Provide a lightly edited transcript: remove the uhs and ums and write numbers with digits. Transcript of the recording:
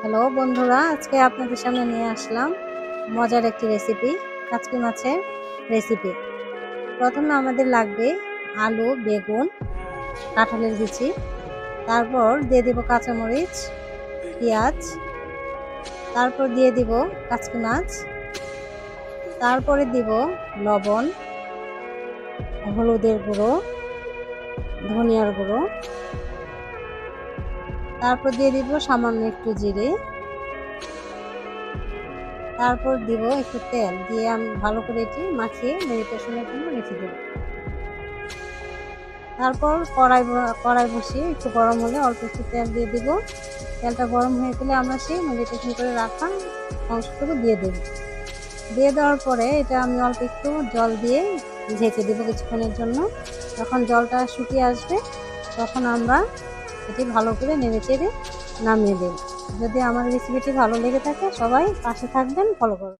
Hello বন্ধুরা, আজকে আপনাদের সামনে নিয়ে আসলাম মজার একটি রেসিপি, কাচকি মাছের রেসিপি। প্রথমে আমাদের লাগবে আলু, বেগুন, কাঁঠালের বিচি, তারপর দিয়ে দিব কাঁচামরিচ, পেঁয়াজ, তারপর দিয়ে দিব কাচকি মাছ, তারপরে দিব লবণ, হলুদের গুঁড়ো, ধনিয়ার গুঁড়ো, তারপর দিয়ে দিব সামান্য একটু জিরে, তারপর দিব একটু তেল দিয়ে আমি ভালো করে এটি মাখিয়ে মেরিনেশনের জন্য রেখে দেব। তারপর কড়াই বসিয়ে একটু গরম হলে অল্প একটু তেল দিয়ে দিব। তেলটা গরম হয়ে গেলে আমরা সেই মেরিনেশন করে রাখা মাংসটুকু দিয়ে দেব। দিয়ে দেওয়ার পরে এটা আমি অল্প একটু জল দিয়ে ঢেকে দেবো কিছুক্ষণের জন্য। যখন জলটা শুকিয়ে আসবে তখন আমরা এটি ভালো করে নেড়েচেড়ে নামিয়ে দেব। যদি আমার রেসিপিটি ভালো লেগে থাকে সবাই পাশে থাকবেন, ফলো করবেন।